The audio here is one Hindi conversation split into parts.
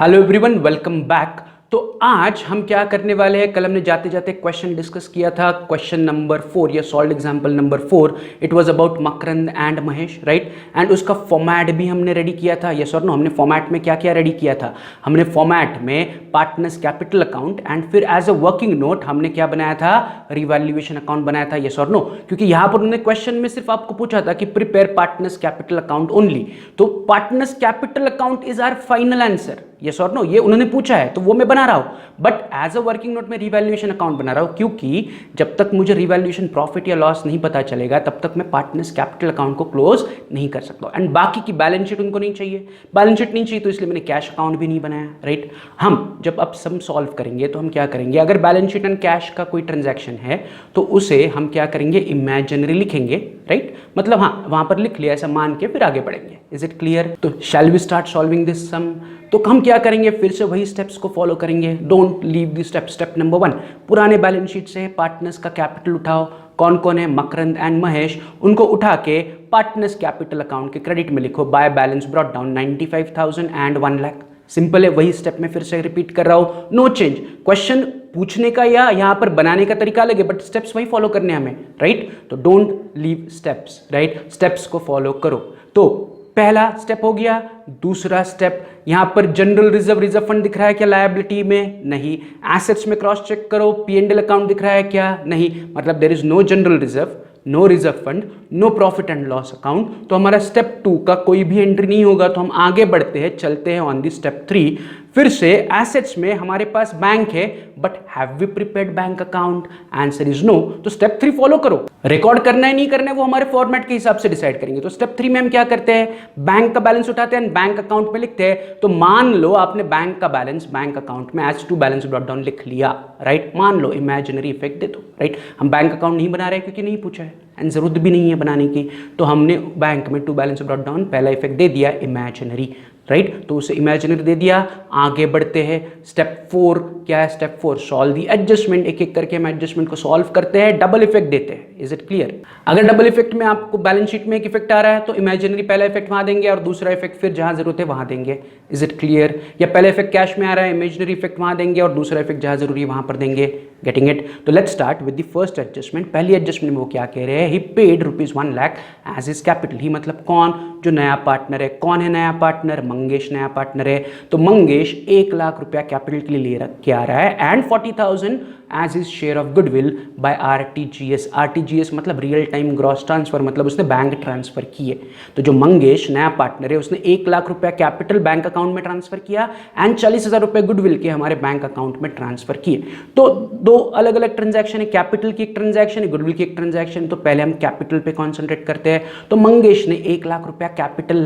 Hello everyone, welcome back. तो आज हम क्या करने वाले हैं, कल हमने जाते जाते क्वेश्चन डिस्कस किया था, क्वेश्चन नंबर 4 या solve example number 4। It was about Makarand and Mahesh, right. And उसका फॉर्मेट भी हमने रेडी किया था, यस और नो। हमने फॉर्मेट में क्या क्या रेडी किया था, हमने फॉर्मेट में पार्टनर्स कैपिटल अकाउंट एंड फिर एज अ वर्किंग नोट हमने क्या बनाया था, रिवैल्यूएशन अकाउंट बनाया था, यस और नो। क्योंकि यहां पर उन्होंने क्वेश्चन में सिर्फ आपको पूछा था कि prepare partners capital account only, तो partners capital account is our final answer, yes और नो। ये उन्होंने पूछा है तो वो मैं बना रहा हूं, but as a working note में रिवैल्यूएशन अकाउंट बना रहा हूं, क्योंकि जब तक मुझे रिवैल्यूएशन प्रॉफिट या लॉस नहीं पता चलेगा तब तक मैं पार्टनर्स कैपिटल अकाउंट को क्लोज नहीं कर सकता। एंड बाकी की बैलेंस शीट उनको नहीं चाहिए, बैलेंस शीट नहीं चाहिए तो इसलिए मैंने कैश अकाउंट भी नहीं बनाया, राइट। हम जब अब सम सॉल्व करेंगे तो हम क्या करेंगे, अगर बैलेंस शीट एंड कैश का कोई ट्रांजैक्शन है तो उसे हम क्या करेंगे, इमेजिनरी लिखेंगे, राइट। मतलब हाँ, वहां पर लिख लिया ऐसा मान के फिर आगे बढ़ेंगे। Is it clear? तो shall we start solving this sum. तो हम क्या करेंगे, फिर से वही स्टेप्स को फॉलो करेंगे। Don't leave this step. Step number 1, पुराने बैलेंस शीट से पार्टनर्स का कैपिटल उठाओ। कौन कौन है, मकरंद एंड महेश, उनको उठा के पार्टनर्स कैपिटल अकाउंट के क्रेडिट में लिखो। By balance brought down 95,000 and 1 lakh. Simple है, वही स्टेप में फिर से रिपीट कर रहा हूं, नो चेंज। क्वेश्चन पूछने का या यहां पर बनाने का तरीका लगे, बट स्टेप्स वही फॉलो करने हमें, राइट। तो don't leave steps, right, steps को फॉलो करो। तो पहला स्टेप हो गया। दूसरा स्टेप, यहां पर जनरल रिजर्व फंड दिख रहा है क्या लायबिलिटी में? नहीं। एसेट्स में क्रॉस चेक करो, P&L अकाउंट दिख रहा है क्या? नहीं। मतलब there is no general reserve, no reserve fund, no profit and loss account. तो हमारा स्टेप 2 का कोई भी एंट्री नहीं होगा। तो हम आगे बढ़ते हैं, चलते हैं ऑन दी स्टेप 3। फिर से एसेट्स में हमारे पास बैंक है, but have we prepared bank account? Answer is no. तो स्टेप 3 फॉलो करो। रिकॉर्ड करना है नहीं करना है वो हमारे फॉर्मेट के हिसाब से डिसाइड करेंगे। तो स्टेप 3 में हम क्या करते हैं, बैंक का बैलेंस उठाते हैं, बैंक अकाउंट में लिखते हैं। तो मान लो आपने बैंक का बैलेंस बैंक अकाउंट में as to balance brought down लिख लिया, राइट। मान लो, इमेजिनरी इफेक्ट दे दो, राइट। हम बैंक अकाउंट नहीं बना रहे क्योंकि नहीं पूछा है एंड जरूरत भी नहीं है बनाने की। तो हमने बैंक में टू बैलेंस ब्रॉट डाउन पहला इफेक्ट दे दिया, इमेजिनरी, राइट। तो उसे इमेजिनरी दे दिया। आगे बढ़ते हैं, स्टेप 4 क्या है, स्टेप 4 सॉल्व दी एडजस्टमेंट। एक एक करके हम एडजस्टमेंट को सॉल्व करते हैं, डबल इफेक्ट देते हैं। Is it clear? अगर डबल इफेक्ट में आपको बैलेंस शीट में एक इफेक्ट आ रहा है तो इमेजिनरी पहला इफेक्ट वहां देंगे और दूसरा इफेक्ट फिर जहां जरूरत है वहां देंगे। Is it clear? या पहला इफेक्ट कैश में आ रहा है, इमेजिनरी इफेक्ट वहां देंगे और दूसरा इफेक्ट जहां जरूरी है वहां पर देंगे। Getting it? तो let's start with the first adjustment. पहली एडजस्टमेंट में वो क्या कह रहे हैं, he paid ₹1 lakh as his capital. He मतलब कौन, जो नया पार्टनर है। कौन है नया पार्टनर? मंगेश नया पार्टनर है। तो मंगेश 1 लाख रुपया कैपिटल के लिए के आ रहा है and 40,000 as his share of goodwill by RTGS. RTGS मतलब रियल टाइम ग्रॉस ट्रांसफर, मतलब उसने बैंक ट्रांसफर किए। तो जो मंगेश नया पार्टनर है उसने 1 लाख रुपया कैपिटल बैंक अकाउंट में ट्रांसफर किया एंड 40,000 रुपए गुडविल के हमारे बैंक अकाउंट में ट्रांसफर किए। तो दो अलग अलग ट्रांजैक्शन है, कैपिटल की एक ट्रांजैक्शन है, गुडविल की एक ट्रांजैक्शन। तो पहले हम कैपिटल पे कॉन्सेंट्रेट करते हैं। तो मंगेश ने 1 लाख रुपया कैपिटल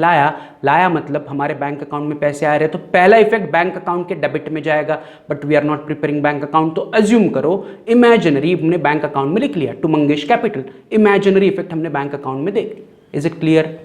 लाया मतलब हमारे बैंक अकाउंट में पैसे आ रहे हैं। तो पहला इफेक्ट बैंक अकाउंट के डेबिट में जाएगा, but we are not preparing bank account. तो अज्यूम करो इमेजिनरी हमने बैंक अकाउंट में लिख लिया, to Mangesh capital. Imaginary effect हमने बैंक अकाउंट में देख लिया। Is it clear?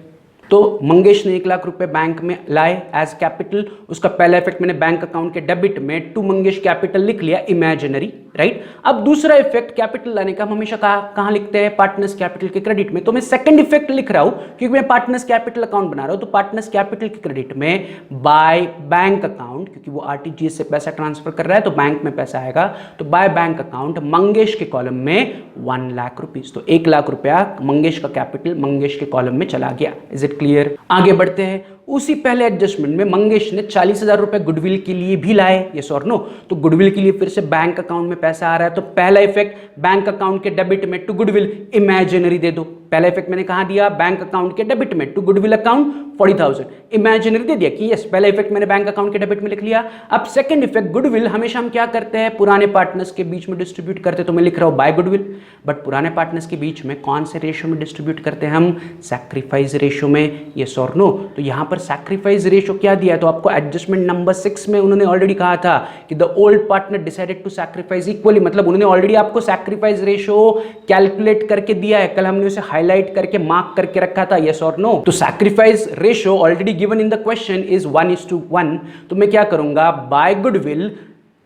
तो मंगेश ने 1 लाख रुपए बैंक में लाए एज कैपिटल। उसका पहला इफेक्ट मैंने बैंक अकाउंट के डेबिट में टू मंगेश कैपिटल लिख लिया, इमेजिनरी, राइट। अब दूसरा इफेक्ट कैपिटल लाने का हम हमेशा कहां लिखते हैं, पार्टनर्स कैपिटल के क्रेडिट में। तो मैं सेकंड इफेक्ट लिख रहा हूं क्योंकि मैं पार्टनर्स कैपिटल अकाउंट बना रहा हूं। तो पार्टनर्स कैपिटल के क्रेडिट में बाय बैंक अकाउंट, क्योंकि वो आरटीजीएस से पैसा ट्रांसफर कर रहा है तो बैंक में पैसा आएगा। तो बाय बैंक अकाउंट मंगेश के कॉलम में 1 लाख रुपीज। तो 1 लाख रुपया मंगेश का कैपिटल मंगेश के कॉलम में चला गया। Is it clear? आगे बढ़ते हैं। उसी पहले एडजस्टमेंट में मंगेश ने 40,000 रुपए गुडविल के लिए भी लाए, यस और नो। तो गुडविल के लिए फिर से बैंक अकाउंट में पैसा आ रहा है। तो पहला इफेक्ट बैंक अकाउंट के डेबिट में टू गुडविल इमेजिनरी दे दो। पहला इफेक्ट मैंने कहा दिया, बैंक अकाउंट के डेबिट में टू गुडविल अकाउंट 40,000 इमेजिनरी दे दिया कि यस, पहला इफेक्ट मैंने बैंक अकाउंट के डेबिट में लिख लिया। अब सेकंड इफेक्ट गुडविल हमेशा हम क्या करते हैं, पुराने पार्टनर्स के बीच में डिस्ट्रीब्यूट करते हैं। तो मैं लिख रहा हूं बाय गुडविल, बट पुराने पार्टनर्स के बीच में कौन से रेशियो में डिस्ट्रीब्यूट करते हैं हम, सैक्रिफाइस रेशियो में, यस और नो। तो यहां पर सैक्रिफाइस रेशियो क्या दिया है, तो आपको एडजस्टमेंट नंबर 6 में उन्होंने ऑलरेडी कहा था कि the old partner decided to sacrifice equally. मतलब उन्होंने ऑलरेडी आपको सैक्रिफाइस रेशियो कैलकुलेट करके दिया है, कल हमने उसे हाईलाइट करके मार्क करके रखा था, यस और नो। तो sacrifice ratio already given in the question is 1:1। तो मैं क्या करूंगा, बाय गुडविल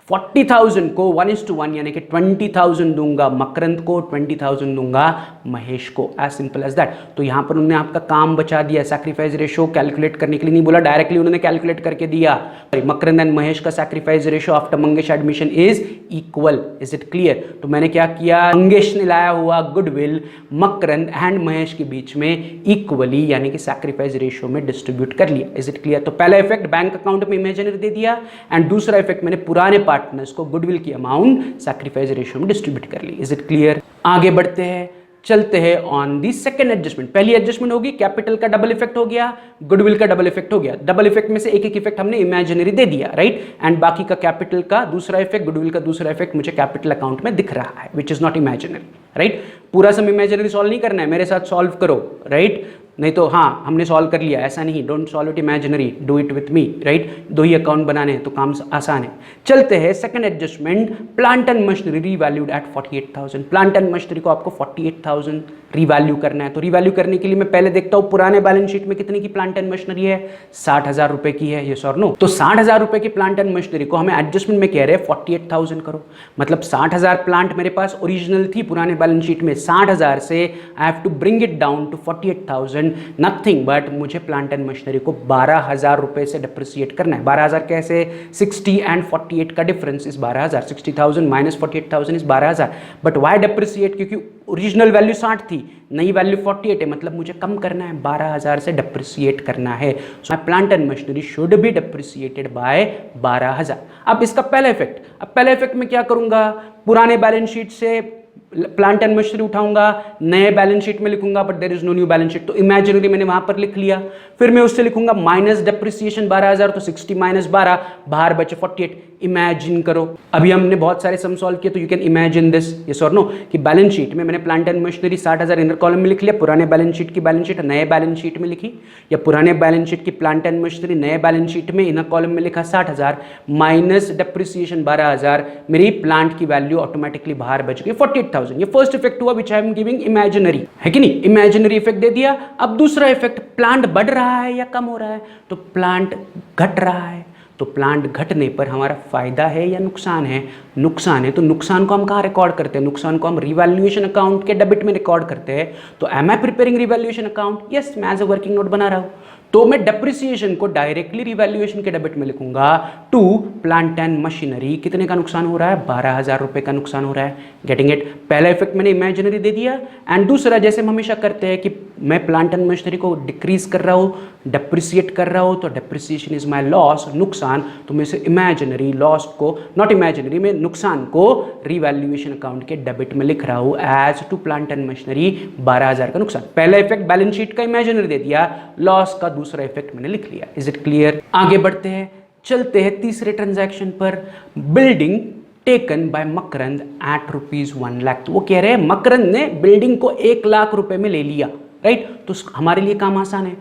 40,000 को 1:1 यानी कि 20,000 दूंगा मकरंद को, 20,000 दूंगा महेश को, एज सिंपल एज दैट। तो यहां पर उन्होंने आपका काम बचा दिया। सैक्रिफाइस रेशो कैलकुलेट करने के लिए नहीं बोला, डायरेक्टली उन्होंने कैलकुलेट करके दिया। मकरंद एंड महेश का sacrifice ratio after Mangesh admission is equal. Is it clear? तो मैंने क्या किया, मंगेश ने लाया हुआ गुडविल मकरंद एंड महेश के बीच में इक्वली यानी कि सैक्रिफाइस रेशो में डिस्ट्रीब्यूट कर लिया। Is it clear? तो पहला इफेक्ट बैंक अकाउंट में इमेजिनरी दे दिया, एंड दूसरा इफेक्ट मैंने पुराने पार्टनर्स को गुडविल की अमाउंट सैक्रिफाइस रेशियो में डिस्ट्रीब्यूट कर ली। Is it clear? आगे बढ़ते हैं, चलते हैं ऑन दी सेकंड एडजस्टमेंट। पहली एडजस्टमेंट होगी कैपिटल का डबल इफेक्ट हो गया, गुडविल का डबल इफेक्ट हो गया। डबल इफेक्ट में से एक एक इफेक्ट हमने इमेजिनरी दे दिया, राइट, एंड बाकी का कैपिटल का दूसरा इफेक्ट, गुडविल का दूसरा इफेक्ट मुझे कैपिटल अकाउंट में दिख रहा है, which is not imaginary, right. पूरा सम इमेजिनरी सॉल्व नहीं करना है, मेरे साथ सॉल्व करो, राइट। नहीं तो हाँ हमने सॉल्व कर लिया, ऐसा नहीं, don't solve it imaginary, do it with me, right. दो ही अकाउंट बनाने हैं तो काम आसान है। चलते हैं second adjustment, plant and machinery revalued at 48,000। Plant and machinery को आपको 48,000 रीवैल्यू करना है। तो रीवैल्यू करने के लिए मैं पहले देखता हूँ पुराने बैलेंस शीट में कितने की प्लांट एंड मशीनरी है, 60,000 रुपए की है, यस और नो। तो 60,000 रुपए की प्लांट एंड मशीनरी को हमें एडजस्टमेंट में कह रहे हैं 48,000 करो, मतलब 60,000 प्लांट मेरे पास ओरिजिनल थी पुराने बैलेंस शीट में, 60,000 से I have to bring it down to 48,000, nothing but मुझे प्लांट एंड मशीनरी को 12,000 रुपए से डिप्रिसिएट करना है। 12,000 कैसे, 60 एंड 48 का difference is 12,000, 60,000 minus 48,000 is 12,000। But why depreciate, क्योंकि ओरिजिनल वैल्यू 60 थी, नई वैल्यू 48 है, मतलब मुझे कम करना है, 12,000 से डिप्रिसिएट करना है। So my plant and machinery should be depreciated by 12,000। अब इसका पहला इफेक्ट, अब पहले इफेक्ट में क्या करूंगा, पुराने बैलेंस शीट से प्लांट एंड मशीनरी उठाऊंगा, नए बैलेंस शीट में लिखूंगा, but there is no new balance sheet, तो इमेजिनरी मैंने वहां पर लिख लिया। फिर मैं उससे लिखूंगा माइनस डिप्रिसिएशन 12,000, तो 60 माइनस 12, बाहर बचे 48। इमेजिन करो, अभी हमने बहुत सारे सम सॉल्व किए, तो you can imagine this, yes और नो, कि बैलेंस शीट में मैंने plant and machinery 60,000 inner column में लिख लिया, पुराने बैलेंस शीट की बैलेंस शीट नए बैलेंस शीट में लिखी, या पुराने बैलेंस शीट की प्लांट एंड मशीनरी नए बैलेंस शीट में इनर कॉलम में लिखा 60,000 माइनस डिप्रिसिएशन 12,000, मेरी प्लांट की वैल्यू ऑटोमेटिकली बाहर बच गई 48,000। ये फर्स्ट इफेक्ट हुआ विच आई एम गिविंग इमेजिनरी, है कि नहीं, इमेजिनरी इफेक्ट दे दिया। अब दूसरा इफेक्ट, प्लांट बढ़ रहा है या कम हो रहा है, तो प्लांट घट रहा है, तो प्लांट घटने पर हमारा फायदा है या नुकसान है, नुकसान है। तो नुकसान को हम कहाँ रिकॉर्ड करते हैं, नुकसान को हम रिवैल्यूएशन अकाउंट के डेबिट में रिकॉर्ड करते हैं। तो एम आई प्रिपेयरिंग रिवैल्यूएशन अकाउंट, यस मैं एज अ वर्किंग नोट बना रहा हूँ, तो मैं डेप्रिसिएशन को डायरेक्टली रिवैल्यूएशन के डेबिट में लिखूंगा टू प्लांट एंड मशीनरी। कितने का नुकसान हो रहा है, 12,000 रुपए का नुकसान हो रहा है। Getting it? पहला इफेक्ट मैंने इमेजिनरी दे दिया, एंड दूसरा जैसे हम हमेशा करते हैं कि मैं प्लांट एंड मशीनरी को डिक्रीज कर रहा हूँ, डेप्रिसिएट कर रहा हूँ, तो डेप्रिसिएशन इज माई लॉस, नुकसान, तो मैं इसे इमेजिनरी लॉस को, नॉट इमेजिनरी, में नुकसान को रिवैल्यूएशन अकाउंट के डेबिट में लिख रहा हूँ as to plant and machinery 12,000 का नुकसान। पहला इफेक्ट बैलेंस शीट का इमेजिनरी दे दिया, लॉस का दूसरा इफेक्ट मैंने लिख लिया। Is it clear? आगे बढ़ते हैं, चलते हैं तीसरे ट्रांजैक्शन पर, building taken by Makarand at ₹1 lakh. तो वो कह रहे हैं मकरंद ने बिल्डिंग को 1 लाख रुपए में ले लिया, राइट। तो हमारे लिए काम आसान है,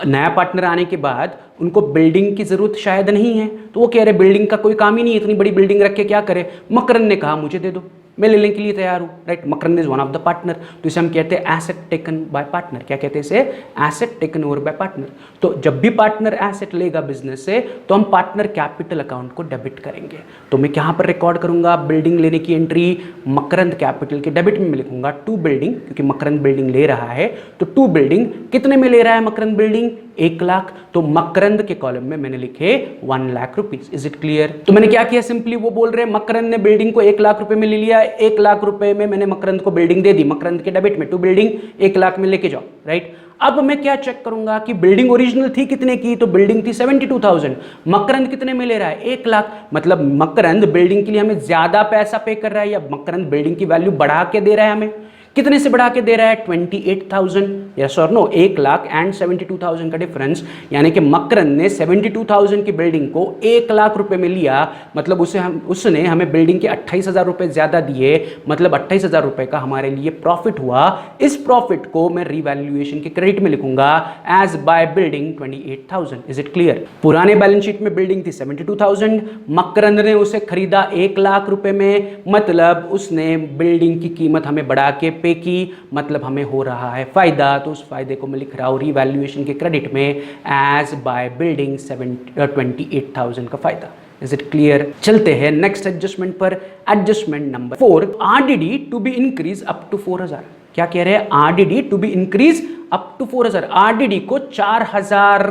नया पार्टनर आने के बाद उनको बिल्डिंग की जरूरत शायद नहीं है, तो वो कह रहे बिल्डिंग का कोई काम ही नहीं है, इतनी बड़ी बिल्डिंग रख के क्या करे। मकरंद ने कहा मुझे दे दो, मैं लेने के लिए तैयार हूँ, right. Makarand is one of the partner, तो इसे हम कहते हैं एसेट टेकन बाय पार्टनर। क्या कहते हैं इसे? Asset taken over by partner. तो जब भी पार्टनर एसेट लेगा बिजनेस से, तो हम पार्टनर कैपिटल अकाउंट को डेबिट करेंगे। तो मैं यहाँ पर रिकॉर्ड करूंगा बिल्डिंग लेने की एंट्री, मकरंद कैपिटल के डेबिट में लिखूंगा टू बिल्डिंग, क्योंकि मकरंद बिल्डिंग ले रहा है, तो टू बिल्डिंग कितने में ले रहा है मकरंद बिल्डिंग, 1 लाख, तो मकरंद के कॉलम में मैंने लिखे 1 lakh rupees. Is it clear? तो मैंने क्या किया, सिंपली वो बोल रहे हैं मकरंद ने बिल्डिंग को 1 लाख रुपए में ले लिया, 1 लाख रुपए में मैंने मकरंद को बिल्डिंग दे दी, मकरंद के डेबिट में टू बिल्डिंग 1 लाख में लेके जाओ, राइट। अब मैं क्या चेक करूंगा कि बिल्डिंग ओरिजिनल थी कितने की, तो बिल्डिंग थी 72,000, मकरंद कितने में ले रहा है, 1 लाख, मतलब मकरंद बिल्डिंग के लिए हमें ज्यादा पैसा पे कर रहा है, या मकरंद बिल्डिंग की वैल्यू बढ़ा के दे रहा है हमें, कितने से बढ़ा के दे रहा है, 28,000, यस और नो, 1 लाख एंड 72,000 का डिफरेंस, यानी कि मकरंद ने 72,000 की बिल्डिंग को 1 लाख रुपए में लिया, मतलब उसने हमें बिल्डिंग के 28,000 रुपए ज्यादा दिए, मतलब 28,000 रुपए का हमारे लिए प्रॉफिट हुआ। इस प्रॉफिट को मैं रिवैल्यूएशन के क्रेडिट में लिखूंगा as by building 28,000। Is it clear? पुराने बैलेंस शीट में बिल्डिंग थी 72,000, मकरंद ने उसे खरीदा 1 लाख रुपए में, मतलब उसने बिल्डिंग की कीमत हमें बढ़ा के पे की, मतलब हमें हो रहा है फायदा, तो उस फायदे को मैं लिख रहा हूं रिवैल्यूएशन के क्रेडिट में एज बाय बिल्डिंग 28,000 का फायदा। Is it clear? चलते हैं नेक्स्ट एडजस्टमेंट पर। Adjustment number 4, RDD to be increase up to 4000। क्या कह रहे हैं? RDD to be increase up to 4000। RDD को 4000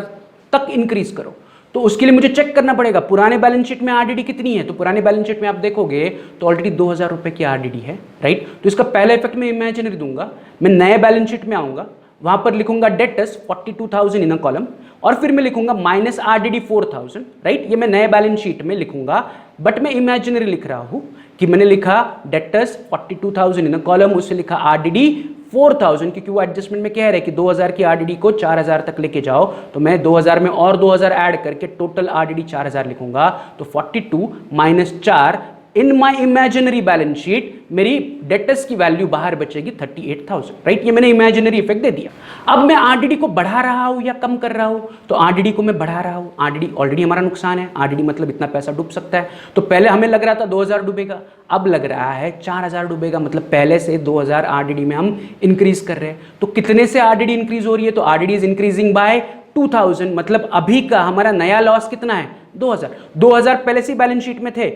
तक इंक्रीज करो। तो उसके लिए मुझे चेक करना पड़ेगा पुराने बैलेंस शीट में RDD कितनी है। तो पुराने बैलेंस शीट में आप देखोगे तो ऑलरेडी 2000 रुपए की RDD है, राइट। तो इसका पहला इफेक्ट मैं इमेजिनरी दूंगा। मैं नए बैलेंस शीट में आऊंगा, वहां पर लिखूंगा डेटर्स 42,000 इन अ कॉलम, और फिर मैं लिखूंगा माइनस RDD 4000, राइट। ये मैं नए बैलेंस शीट में लिखूंगा, बट मैं इमेजिनरी लिख रहा हूं कि मैंने लिखा डेटर्स 42,000 इन अ कॉलम, उससे लिखा RDD 4000, क्योंकि वो एडजस्टमेंट में कह रहे हैं कि 2000 की RDD को 4000 तक लेके जाओ। तो मैं 2000 में और 2000 ऐड करके टोटल RDD 4000 लिखूंगा। तो 42 माइनस 4 इन माई इमेजिनरी बैलेंस शीट मेरी डेटर्स की वैल्यू बाहर बचेगी 38,000, राइट। ये मैंने इमेजिनरी इफेक्ट दे दिया। अब मैं RDD को बढ़ा रहा हूं या कम कर रहा हूं? तो RDD को मैं बढ़ा रहा हूं। RDD ऑलरेडी हमारा नुकसान है, RDD मतलब इतना पैसा डूब सकता है। तो पहले हमें लग रहा था 2000 डूबेगा, अब लग रहा है 4000 डूबेगा, मतलब पहले से 2000 RDD में हम इंक्रीज कर रहे हैं। तो कितने से RDD इंक्रीज हो रही है? तो RDD इज इंक्रीजिंग बाय 2000, मतलब अभी का हमारा नया लॉस कितना है? 2000। 2000 पहले से बैलेंस शीट में थे,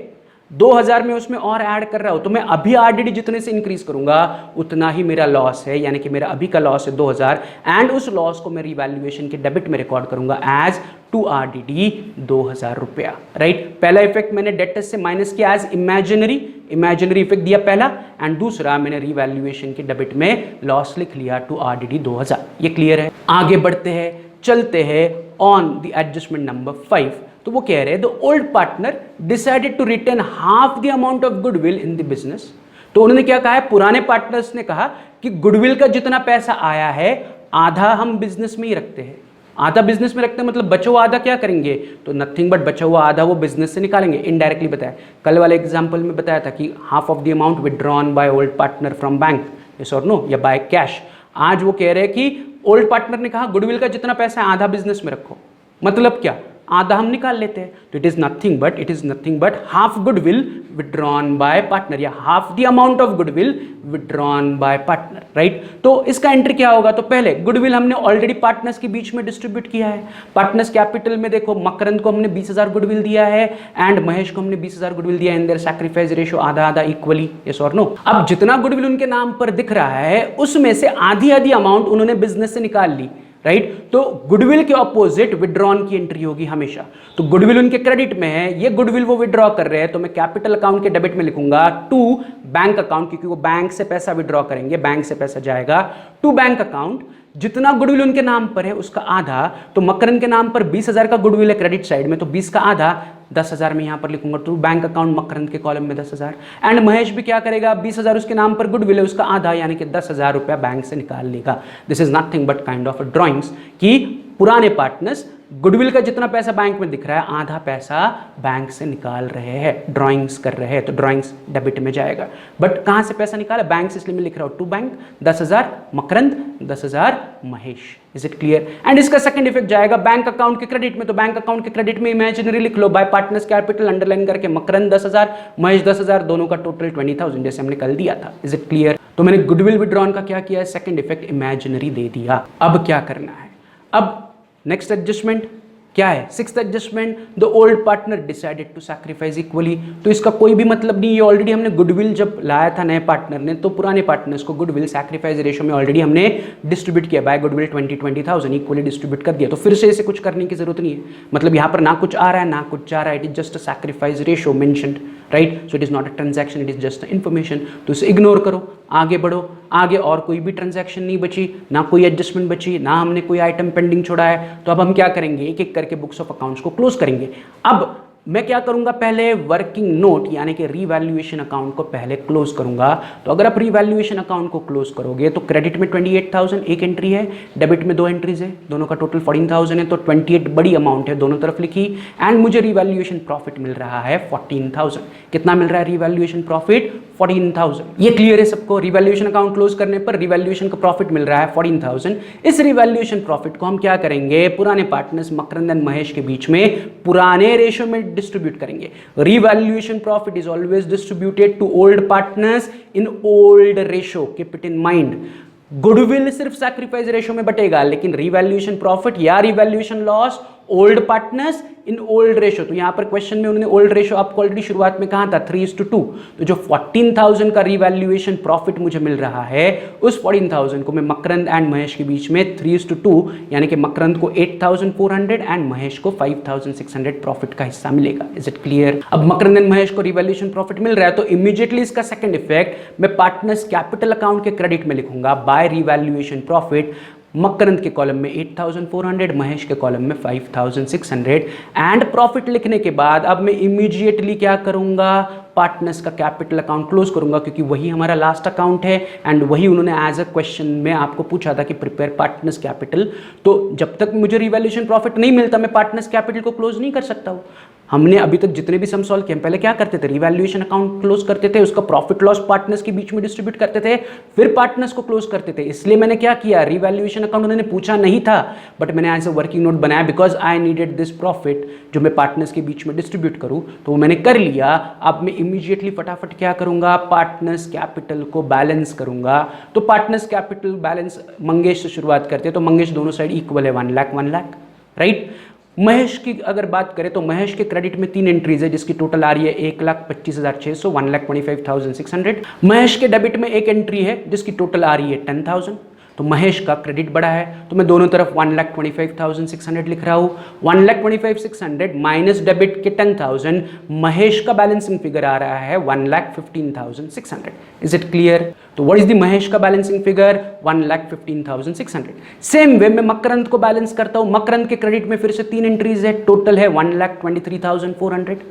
2000 में उसमें और ऐड कर रहा हूं। तो मैं अभी RDD जितने से इंक्रीज करूंगा उतना ही मेरा लॉस है, यानी कि मेरा अभी का लॉस है 2000, एंड उस लॉस को मैं रिवैल्यूएशन के डेबिट में रिकॉर्ड करूंगा एज टू RDD 2000 रुपया, राइट। पहला इफेक्ट मैंने डेटर्स से माइनस किया एज इमेजिनरी इफेक्ट दिया पहला, एंड दूसरा मैंने रिवैल्यूएशन के डेबिट में लॉस लिख लिया टू RDD 2000। ये क्लियर है? आगे बढ़ते हैं, चलते हैं ऑन द एडजस्टमेंट नंबर 5। तो वो कह रहे हैं the old partner decided to retain half the amount of goodwill in the business. तो उन्होंने क्या कहा है? पुराने पार्टनर्स ने कहा कि गुडविल का जितना पैसा आया है आधा हम बिजनेस में ही रखते हैं। आधा बिजनेस में रखते हैं मतलब बचा हुआ आधा क्या करेंगे? तो नथिंग बट बचा हुआ आधा वो बिजनेस से निकालेंगे। इनडायरेक्टली बताया, कल वाले एग्जांपल में बताया था कि half of the amount withdrawn by old partner from bank, yes और नो, या बाय कैश। आज वो कह रहे हैं कि ओल्ड पार्टनर ने कहा गुडविल का जितना पैसा है आधा बिजनेस में रखो। मतलब क्या? आधा हम निकाल लेते हैं। तो it is nothing but half goodwill withdrawn by partner, या half the amount of goodwill withdrawn by partner, right. तो इसका एंट्री क्या होगा? तो पहले गुडविल हमने ऑलरेडी पार्टनर्स के बीच में डिस्ट्रीब्यूट किया है। पार्टनर्स कैपिटल में देखो, मकरंद को हमने 20,000 गुडविल दिया है एंड महेश को हमने 20,000 गुडविल दिया है। इन देयर सैक्रिफाइस रेशियो आधा आधा इक्वली, यस और नो। अब जितना गुडविल उनके नाम पर दिख रहा है उसमें से आधी आधी अमाउंट उन्होंने बिजनेस से निकाल ली, राइट। तो गुडविल के ऑपोजिट विड्रॉन की एंट्री होगी हमेशा। तो गुडविल उनके क्रेडिट में है, ये गुडविल वो विड्रॉ कर रहे हैं, तो मैं कैपिटल अकाउंट के डेबिट में लिखूंगा टू बैंक अकाउंट, क्योंकि वो बैंक से पैसा विड्रॉ करेंगे, बैंक से पैसा जाएगा टू बैंक अकाउंट। जितना गुडविल उनके नाम पर है उसका आधा, तो मकरन के नाम पर 20,000 का गुडविल है क्रेडिट साइड में, तो 20 का आधा 10,000 में यहां पर लिखूंगा टू बैंक अकाउंट मकरंद के कॉलम में 10,000। एंड महेश भी क्या करेगा? 20,000 उसके नाम पर गुडविल है, उसका आधा यानी कि 10,000 रुपया बैंक से निकाल लेगा। This is nothing but kind of drawings कि पुराने पार्टनर्स गुडविल का जितना पैसा बैंक में दिख रहा है आधा पैसा बैंक से निकाल रहे हैं, ड्राइंग्स कर रहे हैं, तो ड्राइंग्स डेबिट में जाएगा। बट कहां से पैसा निकाला? बैंक से, इसलिए मैं लिख रहा हूं to bank 10,000 Makarand 10,000 Mahesh. Is it clear? And इसका सेकंड इफेक्ट जाएगा बैंक अकाउंट के क्रेडिट में, तो बैंक अकाउंट के क्रेडिट में इमेजिनरी लिख लो बाय पार्टनर्स कैपिटल अंडरलाइन करके मकरंद 10,000 महेश 10,000, दोनों का टोटल 20,000 जैसे हमने कल दिया था। Is it clear? तो मैंने गुडविल विड्रॉन का क्या किया है? सेकंड इफेक्ट इमेजिनरी दे दिया। अब क्या करना है? अब नेक्स्ट एडजस्टमेंट क्या है? Sixth adjustment, the old partner decided to sacrifice equally. तो इसका कोई भी मतलब नहीं, ये ऑलरेडी हमने गुडविल जब लाया था नए पार्टनर ने, तो पुराने पार्टनर्स को गुडविल सैक्रिफाइस रेशियो में ऑलरेडी हमने डिस्ट्रीब्यूट किया, बाय गुडविल 20,000 इक्वली डिस्ट्रीब्यूट कर दिया। तो फिर से इसे कुछ करने की जरूरत नहीं है, मतलब यहाँ पर ना कुछ आ रहा है ना कुछ जा रहा है, it is just a sacrifice ratio mentioned, right. So it is not a transaction, it is just information. तो इसे इग्नोर करो, आगे बढ़ो। आगे और कोई भी ट्रांजैक्शन नहीं बची, ना कोई एडजस्टमेंट बची, ना हमने कोई आइटम पेंडिंग छोड़ा है। तो अब हम क्या करेंगे? एक एक करके बुक्स ऑफ अकाउंट्स को क्लोज करेंगे। अब मैं क्या करूंगा? पहले वर्किंग नोट यानी कि रीवैल्यूएशन अकाउंट को पहले क्लोज करूंगा। तो अगर आप रीवैल्यूएशन अकाउंट को क्लोज करोगे तो क्रेडिट में 28,000 एक एंट्री है, डेबिट में 2 एंट्रीज है, दोनों का टोटल 14,000 है, तो 28 बड़ी अमाउंट है, दोनों तरफ लिखी। एंड मुझे रीवैल्यूएशन प्रॉफिट मिल रहा है 14,000। कितना मिल रहा है रीवैल्यूएशन प्रॉफिट? 14,000। ये क्लियर है सबको? रिवैल्यूएशन अकाउंट क्लोज करने पर रिवैल्यूएशन का प्रॉफिट मिल रहा है 14,000। इस रिवैल्यूएशन प्रॉफिट को हम क्या करेंगे? पुराने पार्टनर्स मकरंद एंड महेश के बीच में पुराने रेशियो में डिस्ट्रीब्यूट करेंगे। Revaluation profit is always distributed to old partners in old ratio, keep it in mind. Goodwill सिर्फ सैक्रिफाइस रेशियो में बटेगा, लेकिन रिवैल्यूएशन प्रॉफिट या revaluation loss old partners in old ratio. तो यहाँ पर क्वेश्चन में उन्होंने ओल्ड रेशो आपको ऑलरेडी शुरुआत में कहा था 3:2। तो जो 14,000 का रिवैल्यूएशन प्रॉफिट मुझे मिल रहा है, उस 14,000 को मैं मकरंद एंड महेश के बीच में 3:2, यानी कि मकरंद को 8,400 एंड महेश को 5,600 प्रॉफिट का हिस्सा मिलेगा। Is it clear? अब मकरंद एंड महेश को रिवैल्यूएशन प्रॉफिट मिल रहा है, तो इमीडिएटली इसका सेकंड इफेक्ट मैं पार्टनर्स कैपिटल अकाउंट के क्रेडिट में लिखूंगा बाय रिवैल्यूएशन प्रॉफिट। मकरंद के कॉलम में 8,400, महेश के कॉलम में 5,600 एंड प्रॉफिट लिखने के बाद अब मैं इमीडिएटली क्या करूंगा, पार्टनर्स का कैपिटल अकाउंट क्लोज करूंगा, क्योंकि वही हमारा लास्ट अकाउंट है एंड वही उन्होंने एज अ क्वेश्चन में आपको पूछा था कि प्रिपेयर पार्टनर्स कैपिटल। तो जब तक मुझे रिवैल्यूएशन प्रॉफिट नहीं मिलता मैं पार्टनर्स कैपिटल को क्लोज नहीं कर सकता हूं। हमने अभी तक जितने भी सम सॉल्व किए पहले क्या करते थे, रिवैल्यूएशन अकाउंट क्लोज करते थे, उसका प्रॉफिट लॉस पार्टनर्स के बीच में डिस्ट्रीब्यूट करते थे, फिर पार्टनर्स को क्लोज करते थे। इसलिए मैंने क्या किया, रिवैल्यूएशन अकाउंट उन्होंने पूछा नहीं था बट मैंने एज अ वर्किंग नोट बनाया because I needed this profit जो मैं पार्टनर्स के बीच में डिस्ट्रीब्यूट करूं, तो वो मैंने कर लिया। अब मैं इमीडिएटली फटाफट क्या करूंगा, पार्टनर्स कैपिटल को बैलेंस करूंगा। तो पार्टनर्स कैपिटल बैलेंस मंगेश से शुरुआत करते हैं, तो मंगेश दोनों साइड इक्वल है 1 लाख, राइट। महेश की अगर बात करें तो महेश के क्रेडिट में 3 एंट्रीज है जिसकी टोटल आ रही है 1,25,600, 1,25,600। महेश के डेबिट में एक एंट्री है जिसकी टोटल आ रही है 10,000। तो महेश का क्रेडिट बढ़ा है, तो मैं दोनों तरफ 1,25,600 लिख रहा हूं। 1,25,600 माइनस डेबिट के 10,000, महेश का बैलेंसिंग फिगर आ रहा है 1,15,600। Is it clear? तो व्हाट इज द महेश का बैलेंसिंग फिगर? 1,15,600। सेम वे में मकरंद को बैलेंस करता हूं। मकरंद के क्रेडिट में फिर से 3 एंट्रीज है, टोटल है 1,23,400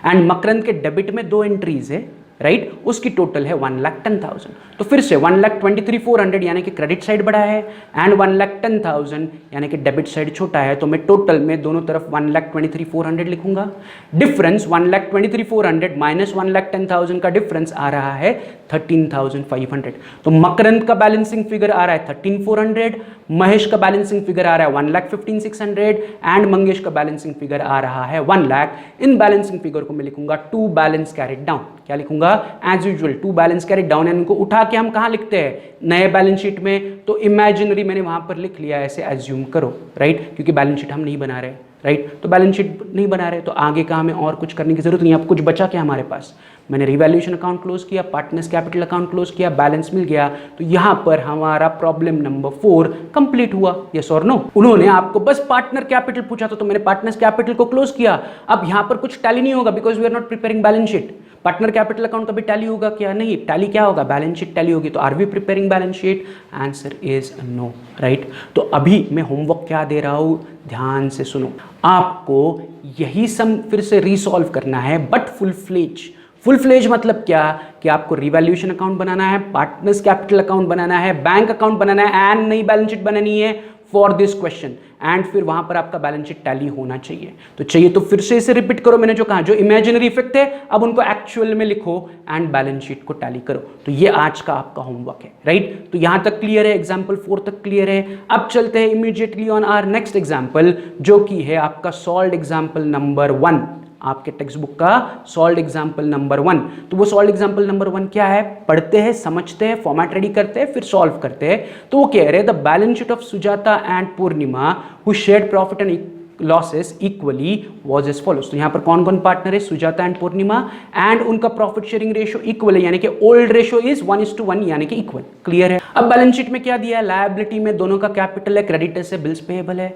एंड मकरंद के डेबिट में 2 एंट्रीज है, राइट, उसकी टोटल है 1,10,000। तो फिर से 1,23,400 यानी कि क्रेडिट साइड बड़ा है एंड 1,10,000 यानी कि डेबिट साइड छोटा है। तो मैं टोटल में दोनों तरफ 1,23,400 लिखूंगा। डिफरेंस 1,23,400 माइनस 1,10,000 का डिफरेंस आ रहा है 13,500। तो मकरंद का बैलेंसिंग फिगर आ रहा है 13,400, महेश का बैलेंसिंग फिगर आ रहा है 1,15,600 एंड मंगेश का बैलेंसिंग फिगर आ रहा है 1 लाख। इन बैलेंसिंग फिगर को मैं लिखूंगा 2 बैलेंस कैरिड डाउन। क्या लिखूंगा? As usual 2 balance carried down. यानी इनको उठा के हम कहां लिखते हैं, नए बैलेंस शीट में। तो इमेजिनरी मैंने वहां पर लिख लिया, ऐसे एज्यूम करो, राइट, क्योंकि बैलेंस शीट हम नहीं बना रहे, राइट। तो बैलेंस शीट नहीं बना रहे तो आगे का हमें और कुछ करने की जरूरत नहीं। अब कुछ बचा क्या हमारे पास, मैंने रिवैल्यूएशन अकाउंट क्लोज किया, पार्टनर्स कैपिटल अकाउंट क्लोज किया, बैलेंस मिल गया। तो यहां पर हमारा प्रॉब्लम नंबर 4 कंप्लीट हुआ। यस और नो? उन्होंने आपको बस पार्टनर कैपिटल पूछा था तो मैंने पार्टनर्स कैपिटल को क्लोज किया। अब यहां पर कुछ टैली नहीं होगा because we are not preparing balance sheet. Partner capital account कभी टैली होगा क्या? नहीं। टैली क्या होगा? बैलेंस शीट टैली होगी। तो are we preparing balance sheet? Answer is no, right. तो अभी मैं होमवर्क क्या दे रहा हूं, ध्यान से सुनो। आपको यही सम फिर से रीसॉल्व करना है but full fledge. Full fledge मतलब क्या कि आपको रिवैल्यूएशन अकाउंट बनाना है, पार्टनर्स कैपिटल अकाउंट बनाना है, बैंक अकाउंट बनाना है एंड नई बैलेंस शीट बनानी है फॉर दिस क्वेश्चन एंड फिर वहां पर आपका बैलेंस शीट टैली होना चाहिए। तो चाहिए तो फिर से इसे रिपीट करो, मैंने जो कहा, जो इमेजिनरी इफेक्ट है अब उनको एक्चुअल में लिखो एंड बैलेंस शीट को टैली करो। तो ये आज का आपका होमवर्क है, राइट। तो यहां तक क्लियर है, एग्जाम्पल 4 तक क्लियर है। अब चलते हैं immediately on our next example जो कि है आपका सॉल्व्ड एग्जाम्पल नंबर 1, आपके टेक्स्ट बुक का सॉल्व्ड एग्जाम्पल नंबर 1। तो वो सॉल्व्ड एग्जाम्पल नंबर 1 क्या है, पढ़ते हैं, समझते हैं, फॉर्मेट रेडी करते हैं, फिर सॉल्व करते हैं। तो वो कह रहे हैं the balance sheet of Sujata and Purnima who shared profit and losses equally was as follows. तो यहां पर कौन कौन पार्टनर है, सुजाता एंड पूर्णिमा, एंड उनका प्रॉफिट शेयरिंग रेशियो इक्वल है, यानी कि ओल्ड रेशियो इज 1:1 यानी कि इक्वल। क्लियर है? अब बैलेंस शीट में क्या दिया है, लायबिलिटी में दोनों का कैपिटल है, क्रेडिटर्स है, बिल्स पेएबल है,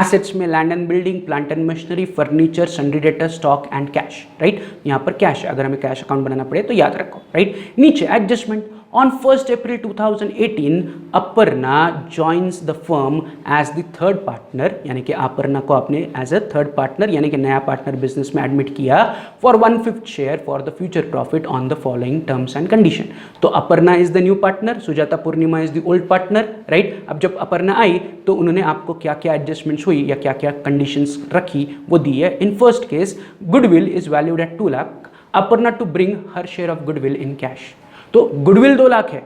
एसेट्स में land and building, plant and machinery, furniture, sundry debtor, stock and cash, right. यहां पर कैश है, अगर हमें कैश अकाउंट बनाना पड़े तो याद रखो, राइट। नीचे adjustment, on 1st April 2018 Aparna joins the firm as the third partner, यानी कि अपर्णा को आपने as a third partner यानी कि नया पार्टनर बिजनेस में एडमिट किया for 1/5 share for the future profit on the following terms and condition। तो Aparna is the new partner, Sujata Purnima is the old partner, right. अब जब अपर्णा आई तो उन्होंने आपको क्या क्या एडजस्टमेंट्स हुई या क्या क्या कंडीशंस रखी वो दी है। In first case goodwill is valued at 2 lakh, Aparna to bring her share of goodwill in cash. तो गुडविल 2 लाख है,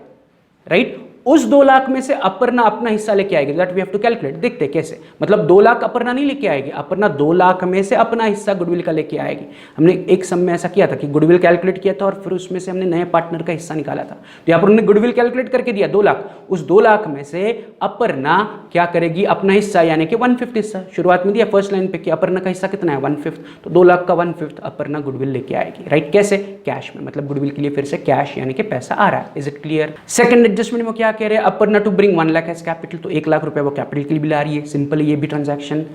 राइट। उस 2 लाख में से अपर्णा अपना हिस्सा लेके आएगी, that we have to calculate. देखते हैं कैसे, मतलब 2 लाख अपर्णा नहीं लेके आएगी, अपर्णा 2 लाख में से अपना हिस्सा गुडविल का लेके आएगी। हमने एक सम में ऐसा किया था कि गुडविल कैलकुलेट किया था और फिर उसमें से हमने नए पार्टनर का हिस्सा निकाला था। तो यहाँ पर उन्होंने गुडविल कैलकुलेट करके दिया 2 लाख, उस 2 लाख में से अपर्णा क्या करेगी, अपना हिस्सा यानी कि 1/5 हिस्सा, शुरुआत में दिया फर्स्ट लाइन पे कि अपर्णा का हिस्सा कितना है 1/5, तो 2 लाख का 1/5 अपर्णा गुडविल लेके आएगी, राइट। कैसे, कैश में, मतलब गुडविल के लिए फिर से कैश यानी कि पैसा आ रहा है। Is it clear. Second adjustment में क्या कह रहे हैं, Aparna to bring 1 lakh as capital, तो 1 लाख रुपए वो कैपिटल के लिए भी ला रही है, सिंपल है ये भी ट्रांजैक्शन।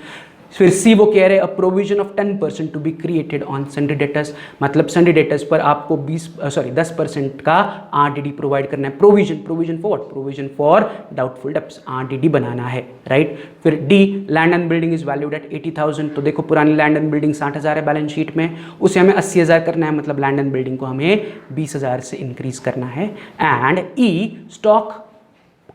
फिर सी वो कह रहे हैं a provision of 10% to be created on sundry debtors, मतलब सन्डे डेटर्स पर आपको 10% का आरडीडी प्रोवाइड करना है। Provision for what, provision for doubtful debts, RDD बनाना है, राइट। फिर D, land and building is valued at 80,000, तो देखो पुरानी लैंड एंड बिल्डिंग 60,000 है बैलेंस शीट में, उसे हमें 80,000 करना है, मतलब लैंड एंड बिल्डिंग को हमें 20,000 से इंक्रीज करना है। And E, stock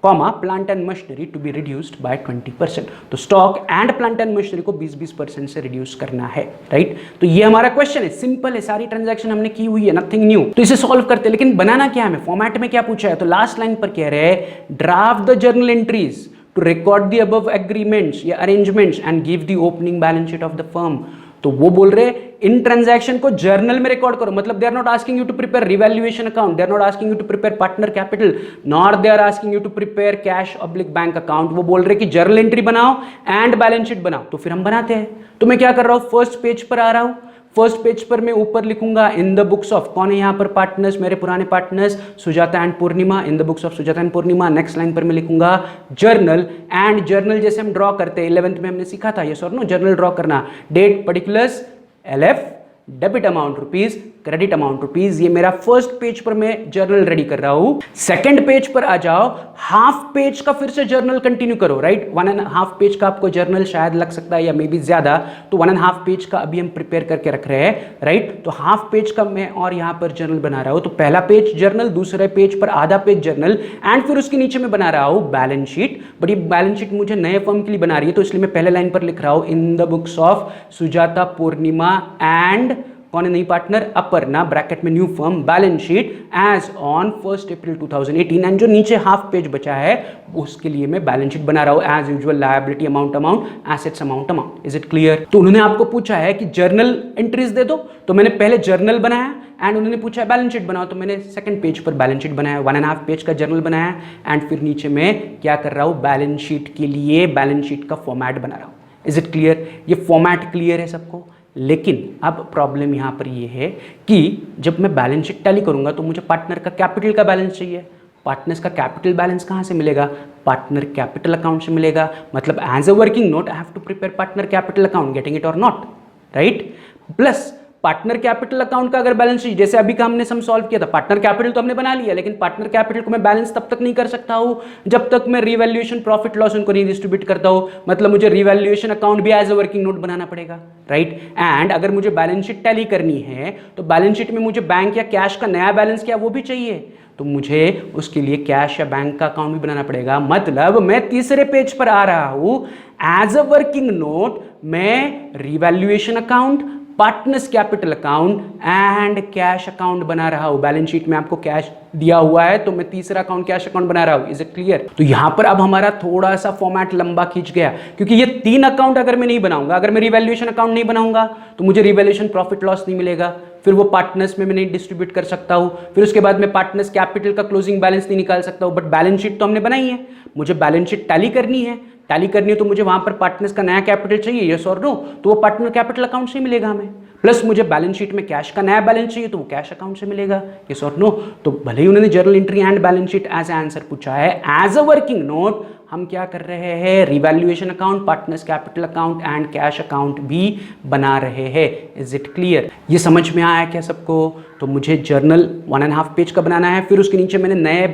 comma plant and machinery to be reduced by 20%, तो stock and plant and machinery को 20% से रिड्यूस करना है, राइट। तो ये हमारा क्वेश्चन है, सिंपल है, सारी ट्रांजैक्शन हमने की हुई है, नथिंग न्यू। तो इसे सॉल्व करते हैं, लेकिन बनाना क्या है हमें, फॉर्मेट में क्या पूछा है, तो लास्ट लाइन पर कह रहे हैं draft the journal entries to record the above agreements या arrangements and give the opening balance sheet of the firm. तो वो बोल रहे इन ट्रांजैक्शन को जर्नल में रिकॉर्ड करो, मतलब they are not asking you to prepare revaluation account, they are not asking you to prepare partner capital, nor they are asking you to prepare cash oblique bank account. वो बोल रहे कि जर्नल एंट्री बनाओ एंड बैलेंस शीट बनाओ, तो फिर हम बनाते हैं। तो मैं क्या कर रहा हूं, फर्स्ट पेज पर आ रहा हूं, फर्स्ट पेज पर मैं ऊपर लिखूंगा इन द बुक्स ऑफ, कौन है यहाँ पर पार्टनर्स, मेरे पुराने partners Sujata and Purnima, in the books of Sujata and Purnima. Next line पर मैं लिखूंगा जर्नल, एंड जर्नल जैसे हम ड्रॉ करते हैं 11th में हमने सीखा था, यस और नो, जर्नल ड्रॉ करना, date particulars, LF, debit amount rupees, credit amount rupees. ये मेरा फर्स्ट पेज पर मैं जर्नल रेडी कर रहा हूं। सेकंड पेज पर आ जाओ, हाफ पेज का फिर से जर्नल कंटिन्यू करो, राइट। 1.5 पेज का आपको जर्नल शायद लग सकता है या मे बी ज्यादा, तो 1.5 पेज का अभी हम प्रिपेयर करके रख रहे हैं, राइट। तो हाफ पेज का मैं और यहां पर जर्नल बना रहा हूं, तो पहला पेज जर्नल, दूसरे पेज पर आधा पेज जर्नल, एंड फिर उसके नीचे मैं बना रहा हूं बैलेंस शीट। बट ये बैलेंस शीट मुझे नए फर्म के लिए बना रही है, तो इसलिए मैं पहले लाइन पर लिख रहा हूं in the books of Sujata, Purnima and कौन है नई पार्टनर, अपर्णा, ब्रैकेट में new firm, balance sheet as on 1 April 2018। And जो नीचे हाफ पेज बचा है उसके लिए मैं बैलेंस शीट बना रहा हूं as usual, liability amount, assets amount. Is it clear. तो उन्होंने आपको पूछा है कि जर्नल एंट्रीज दे दो, तो मैंने पहले जर्नल बनाया, एंड उन्होंने पूछा है बैलेंस शीट बनाओ, तो मैंने सेकंड पेज पर बैलेंस शीट बनाया, 1.5 पेज का जर्नल बनाया, एंड फिर नीचे मैं क्या कर रहा हूं, बैलेंस शीट के लिए बैलेंस शीट का फॉर्मेट बना रहा हूं। Is it clear. ये फॉर्मेट क्लियर है सबको। लेकिन अब प्रॉब्लम यहाँ पर ये है कि जब मैं बैलेंस शीट टैली करूँगा तो मुझे पार्टनर का कैपिटल का बैलेंस चाहिए। पार्टनर्स का कैपिटल बैलेंस कहाँ से मिलेगा, पार्टनर कैपिटल अकाउंट से मिलेगा। मतलब as a working note I have to prepare partner capital account, getting it और not, right. Plus partner capital account का अगर बैलेंस शीट, जैसे अभी का हमने सम सॉल्व किया था, पार्टनर कैपिटल तो हमने बना लिया, लेकिन पार्टनर कैपिटल को मैं बैलेंस तब तक नहीं कर सकता हूं जब तक मैं रिवैल्यूएशन प्रॉफिट लॉस उनको नहीं डिस्ट्रीब्यूट करता हूं। मतलब मुझे रिवैल्यूएशन अकाउंट भी एज अ वर्किंग नोट बनाना पड़ेगा, राइट। एंड अगर मुझे बैलेंस शीट टैली करनी है तो बैलेंस शीट में मुझे बैंक या कैश का नया बैलेंस क्या वो भी चाहिए, तो मुझे उसके लिए कैश या बैंक का अकाउंट भी बनाना पड़ेगा। मतलब मैं तीसरे पेज पर आ रहा हूं, एज अ वर्किंग नोट मैं revaluation account, partners capital account and cash account बना रहा हूं। बैलेंस शीट में आपको कैश दिया हुआ है तो मैं तीसरा अकाउंट कैश अकाउंट बना रहा हूं। Is it clear. तो यहां पर अब हमारा थोड़ा सा फॉर्मेट लंबा खींच गया, क्योंकि ये 3 अकाउंट अगर मैं नहीं बनाऊंगा, अगर मैं रिवैल्यूएशन अकाउंट नहीं बनाऊंगा तो मुझे रिवैल्यूएशन प्रॉफिट लॉस नहीं मिलेगा, फिर वो पार्टनर्स में मैं नहीं डिस्ट्रीब्यूट कर सकता हूं, फिर उसके बाद मैं पार्टनर्स कैपिटल का क्लोजिंग बैलेंस नहीं निकाल सकता हूं। बट बैलेंस शीट तो हमने बनाई है, मुझे बैलेंस शीट टैली करनी है, टैली करनी है तो मुझे वहां पर पार्टनर्स का नया कैपिटल चाहिए, यस और नो, तो वो पार्टनर कैपिटल अकाउंट से मिलेगा हमें। प्लस मुझे बैलेंस शीट में कैश का नया बैलेंस चाहिए तो वो कैश अकाउंट से मिलेगा, यस और नो। तो भले ही उन्होंने journal entry and balance sheet as answer पूछा है, एज अ वर्किंग नोट हम क्या कर रहे हैं, revaluation account, partners capital account and cash account भी बना रहे हैं। Is it clear. ये समझ में आया क्या सबको। तो मुझे जर्नल 1.5 पेज का बनाना है, फिर उसके नीचे मैंने नए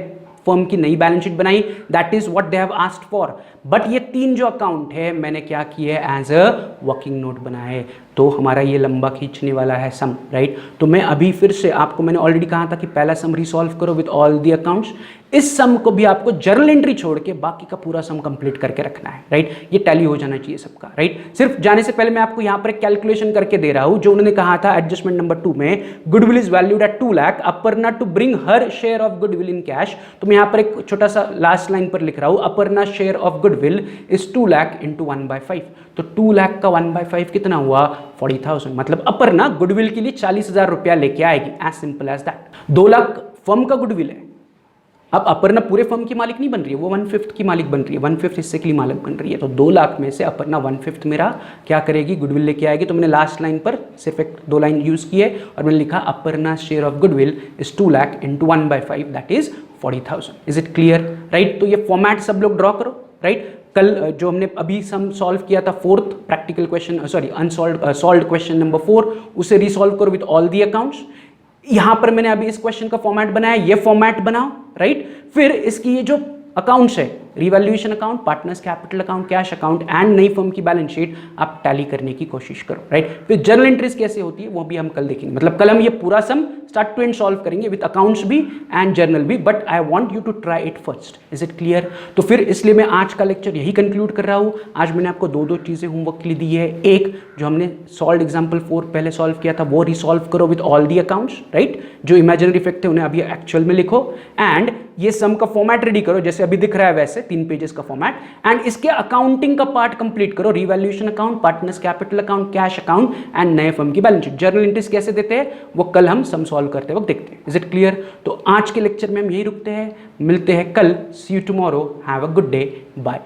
फर्म की नई बैलेंस शीट बनाई, that is what they have asked for. But ये 3 जो अकाउंट है मैंने क्या किया है, एज अ वर्किंग नोट बनाए, तो हमारा ये लंबा खींचने वाला है सम, राइट। तो मैं अभी फिर से आपको मैंने ऑलरेडी कहा था कि पहला सम रिसॉल्व करो विद ऑल दी अकाउंट्स, इस सम को भी आपको जर्नल एंट्री छोड़ के बाकी का पूरा सम कंप्लीट करके रखना है, राइट। ये टैली हो जाना चाहिए सबका, राइट। सिर्फ जाने से पहले मैं आपको यहां पर एक कैलकुलेशन करके दे रहा हूं जो उन्होंने कहा था एडजस्टमेंट नंबर 2 में, goodwill is valued at 2 lakh, Aparna to bring her share of goodwill in cash. तो मैं यहां पर एक छोटा सा लास्ट लाइन पर लिख रहा हूं, Aparna share of goodwill is 2 lakh into 1/5। तो 2 लाख का 1/5 कितना हुआ? 40,000। मतलब अपर्णा गुडविल के लिए 40,000 रुपया लेके आएगी, as simple as that. 2 lakh firm का गुडविल है। अब अपर्णा पूरे फर्म की मालिक नहीं बन रही है, वो 1/5 की मालिक बन रही है, 1/5 हिस्से के लिए मालिक बन रही है। तो 2 लाख में से अपर्णा 1/5 मेरा क्या करेगी? गुडविल लेके आएगी। तो मैंने लास्ट लाइन पर सिर्फ एक 2 लाइन यूज की है और मैंने लिखा Aparna share of goodwill is 2 lakh into 1/5 that is 40,000। Is it clear, right. तो ये फॉर्मेट सब लोग ड्रॉ करो, राइट। कल जो हमने अभी सम सॉल्व किया था, fourth practical question, sorry solved question number 4, उसे रिसॉल्व करो विद ऑल दी अकाउंट्स। यहां पर मैंने अभी इस क्वेश्चन का फॉर्मेट बनाया, ये फॉर्मेट बनाओ, राइट। फिर इसकी ये जो अकाउंट्स है, revaluation account, partners capital account, cash account and नई फर्म की बैलेंस शीट आप टैली करने की कोशिश करो, राइट। फिर जर्नल एंट्रीज कैसे होती है वो भी हम कल देखेंगे। मतलब कल हम ये पूरा sum start to end solve करेंगे विद अकाउंट्स भी एंड जर्नल भी, but I want you to try it first. Is it clear? तो फिर इसलिए मैं आज का लेक्चर यही कंक्लूड कर रहा हूं। आज मैंने आपको दो चीजें होमवर्क के लिए दी है। एक, जो हमने सॉल्व एग्जाम्पल 4 पहले सॉल्व किया था वो रिसॉल्व करो with all the accounts, right. जो इमेजिनरी फैक्ट है उन्हें अभी एक्चुअल में लिखो एंड ये सम का फॉर्मेट रेडी करो जैसे अभी दिख रहा है वैसे 3 पेजेस का फॉर्मेट, एंड इसके अकाउंटिंग का पार्ट कंप्लीट करो, revaluation account, partners capital account, cash account and नए फर्म की बैलेंस शीट। जर्नल एंट्रीज कैसे देते हैं वो कल हम सम सॉल्व करते वक्त देखते हैं। Is it clear? तो आज के लेक्चर में हम यही रुकते हैं, मिलते हैं कल। See you tomorrow, have a good day, bye.